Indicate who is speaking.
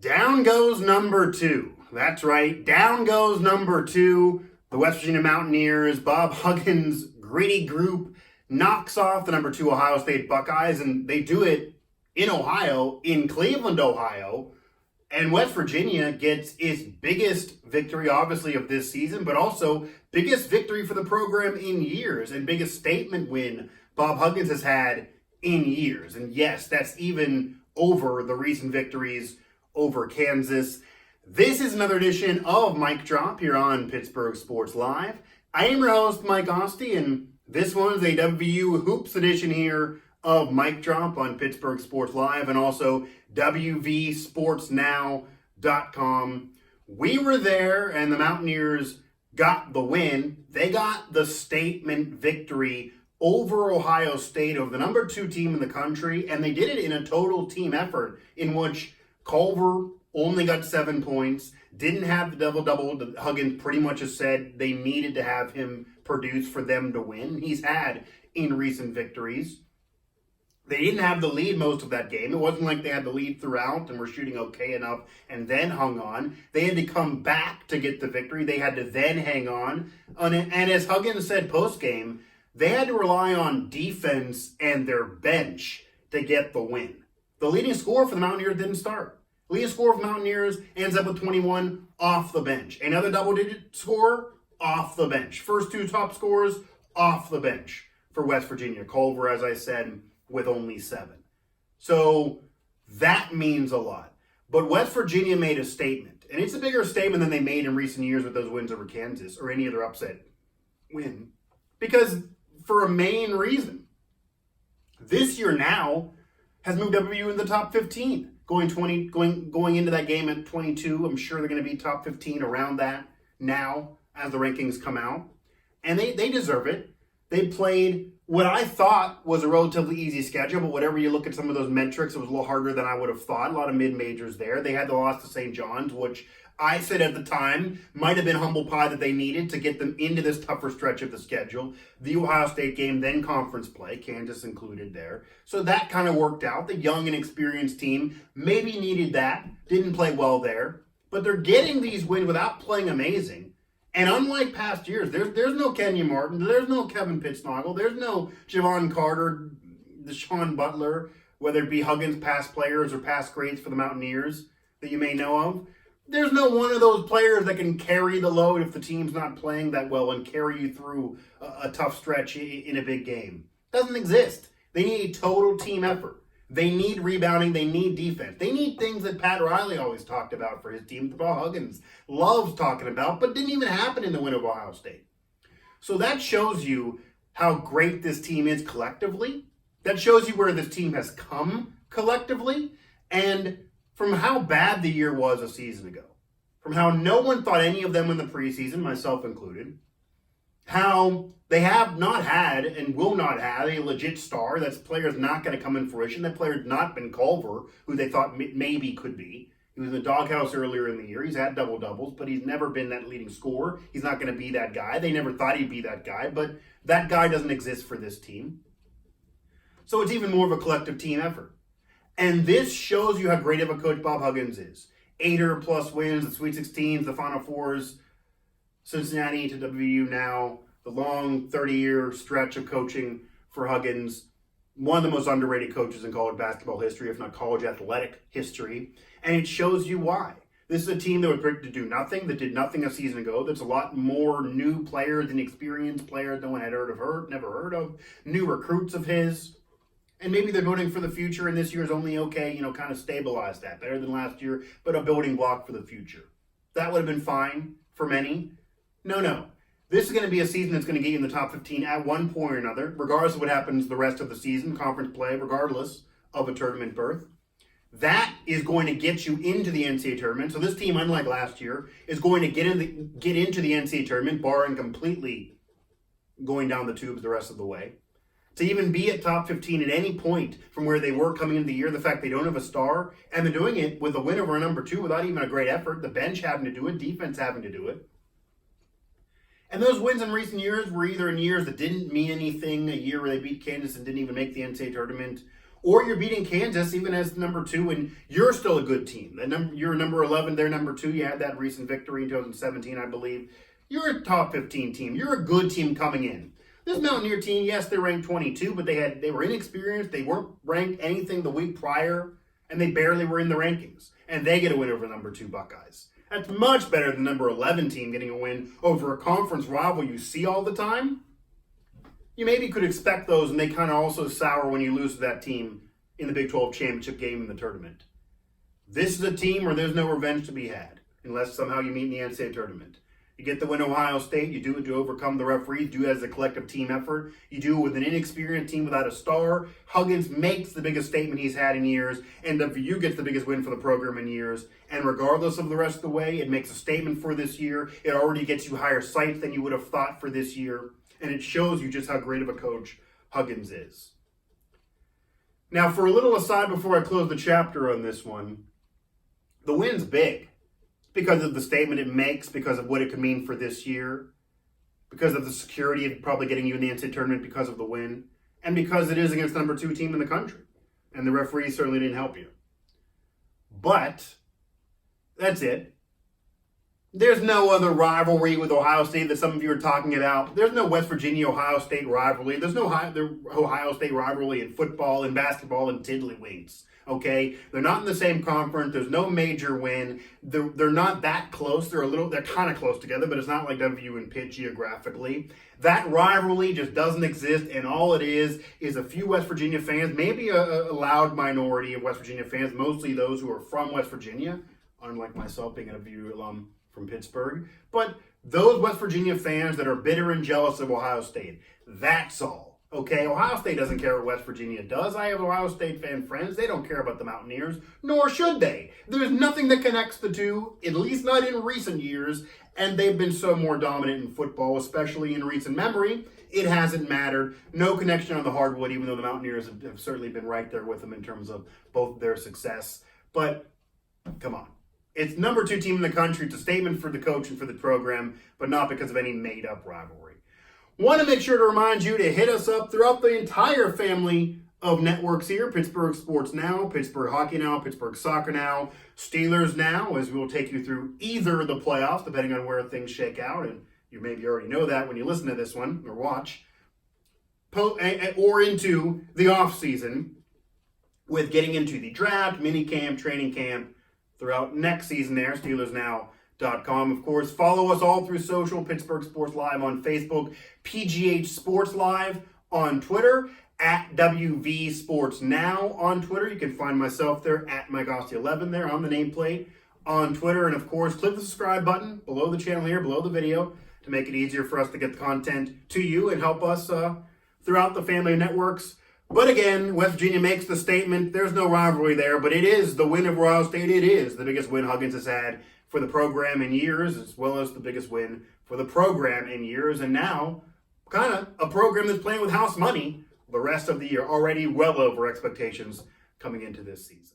Speaker 1: Down goes number 2. That's right. Down goes number 2. The West Virginia Mountaineers, Bob Huggins' gritty group knocks off the number 2 Ohio State Buckeyes, and they do it in Ohio, in Cleveland, Ohio. And West Virginia gets its biggest victory, obviously, of this season, but also biggest victory for the program in years and biggest statement win Bob Huggins has had in years. And yes, that's even over the recent victories over Kansas. This is another edition of Mike Drop here on Pittsburgh Sports Live. I am your host, Mike Asti, and this one's a WVU Hoops edition here of Mike Drop on Pittsburgh Sports Live and also WVSportsNow.com. We were there, and the Mountaineers got the win. They got the statement victory over Ohio State, of the number 2 team in the country, and they did it in a total team effort in which Culver only got 7 points, didn't have the double-double. Huggins pretty much has said they needed to have him produce for them to win. He's had in recent victories. They didn't have the lead most of that game. It wasn't like they had the lead throughout and were shooting okay enough and then hung on. They had to come back to get the victory. They had to then hang on. And as Huggins said post-game, they had to rely on defense and their bench to get the win. The leading scorer for the Mountaineers didn't start. The leading scorer for the Mountaineers ends up with 21 off the bench. Another double-digit scorer off the bench. First 2 top scorers off the bench for West Virginia. Culver, as I said, with only 7. So that means a lot. But West Virginia made a statement. And it's a bigger statement than they made in recent years with those wins over Kansas or any other upset win. Because for a main reason. This year now has moved WVU in the top 15. Going into that game at 22, I'm sure they're going to be top 15 around that now as the rankings come out. And they deserve it. They played what I thought was a relatively easy schedule, but whatever you look at some of those metrics, it was a little harder than I would have thought. A lot of mid-majors there. They had the loss to St. John's, which I said at the time might have been humble pie that they needed to get them into this tougher stretch of the schedule. The Ohio State game, then conference play, Kansas included there. So that kind of worked out. The young and experienced team maybe needed that, didn't play well there, but they're getting these wins without playing amazing. And unlike past years, there's no Kenya Martin, there's no Kevin Pittsnoggle, there's no Javon Carter, Deshaun Butler, whether it be Huggins past players or past greats for the Mountaineers that you may know of. There's no one of those players that can carry the load if the team's not playing that well and carry you through a tough stretch in a big game. Doesn't exist. They need a total team effort. They need rebounding. They need defense. They need things that Pat Riley always talked about for his team, that Bob Huggins loves talking about, but didn't even happen in the win of Ohio State. So that shows you how great this team is collectively. That shows you where this team has come collectively. And from how bad the year was a season ago, from how no one thought any of them in the preseason, myself included, how they have not had and will not have a legit star. That player's not going to come in fruition. That player's not been Culver, who they thought maybe could be. He was in the doghouse earlier in the year. He's had double-doubles, but he's never been that leading scorer. He's not going to be that guy. They never thought he'd be that guy, but that guy doesn't exist for this team. So it's even more of a collective team effort. And this shows you how great of a coach Bob Huggins is. 800-plus wins, the Sweet 16s, the Final Fours, Cincinnati to WVU now, the long 30-year stretch of coaching for Huggins. One of the most underrated coaches in college basketball history, if not college athletic history. And it shows you why. This is a team that was predicted to do nothing, that did nothing a season ago. There's a lot more new players and experienced players no one had never heard of, new recruits of his. And maybe they're building for the future, and this year is only okay, kind of stabilize that. Better than last year, but a building block for the future. That would have been fine for many. No. This is going to be a season that's going to get you in the top 15 at one point or another, regardless of what happens the rest of the season, conference play, regardless of a tournament berth. That is going to get you into the NCAA tournament. So this team, unlike last year, is going to get into the NCAA tournament, barring completely going down the tubes the rest of the way. To even be at top 15 at any point from where they were coming into the year, the fact they don't have a star, and they're doing it with a win over a number 2 without even a great effort, the bench having to do it, defense having to do it. And those wins in recent years were either in years that didn't mean anything, a year where they beat Kansas and didn't even make the NCAA tournament, or you're beating Kansas even as number 2, and you're still a good team. You're number 11, they're number 2. You had that recent victory in 2017, I believe. You're a top 15 team. You're a good team coming in. This Mountaineer team, yes, they're ranked 22, but they were inexperienced. They weren't ranked anything the week prior, and they barely were in the rankings. And they get a win over number 2 Buckeyes. That's much better than number 11 team getting a win over a conference rival you see all the time. You maybe could expect those, and they kind of also sour when you lose to that team in the Big 12 championship game in the tournament. This is a team where there's no revenge to be had, unless somehow you meet in the NCAA tournament. You get the win Ohio State, you do it to overcome the referees, do it as a collective team effort. You do it with an inexperienced team without a star. Huggins makes the biggest statement he's had in years, and WVU gets the biggest win for the program in years. And regardless of the rest of the way, it makes a statement for this year. It already gets you higher sights than you would have thought for this year. And it shows you just how great of a coach Huggins is. Now, for a little aside before I close the chapter on this one, the win's big because of the statement it makes, because of what it could mean for this year, because of the security of probably getting you in the NCAA tournament because of the win, and because it is against the number 2 team in the country. And the referees certainly didn't help you. But that's it. There's no other rivalry with Ohio State that some of you are talking about. There's no West Virginia-Ohio State rivalry. There's no Ohio State rivalry in football and basketball and tiddlywinks, okay? They're not in the same conference. There's no major win. They're not that close. They're kind of close together, but it's not like WVU and Pitt geographically. That rivalry just doesn't exist, and all it is a few West Virginia fans, maybe a loud minority of West Virginia fans, mostly those who are from West Virginia, unlike myself being a WVU alum from Pittsburgh, but those West Virginia fans that are bitter and jealous of Ohio State, that's all. Okay, Ohio State doesn't care what West Virginia does. I have Ohio State fan friends. They don't care about the Mountaineers, nor should they. There's nothing that connects the two, at least not in recent years, and they've been so more dominant in football, especially in recent memory. It hasn't mattered. No connection on the hardwood, even though the Mountaineers have certainly been right there with them in terms of both their success. But come on. It's number 2 team in the country. It's a statement for the coach and for the program, but not because of any made-up rivalry. Want to make sure to remind you to hit us up throughout the entire family of networks here. Pittsburgh Sports Now, Pittsburgh Hockey Now, Pittsburgh Soccer Now, Steelers Now, as we will take you through either of the playoffs, depending on where things shake out. And you maybe already know that when you listen to this one or watch. Or into the offseason with getting into the draft, mini camp, training camp, throughout next season there, SteelersNow.com. Of course, follow us all through social, Pittsburgh Sports Live on Facebook, PGH Sports Live on Twitter, at WV Sports Now on Twitter. You can find myself there at Mike Asti 11 there on the nameplate on Twitter. And of course, click the subscribe button below the channel here, below the video, to make it easier for us to get the content to you and help us throughout the family of networks. But again, West Virginia makes the statement. There's no rivalry there, but it is the win of Ohio State. It is the biggest win Huggins has had for the program in years, as well as the biggest win for the program in years. And now, kind of a program that's playing with house money the rest of the year, already well over expectations coming into this season.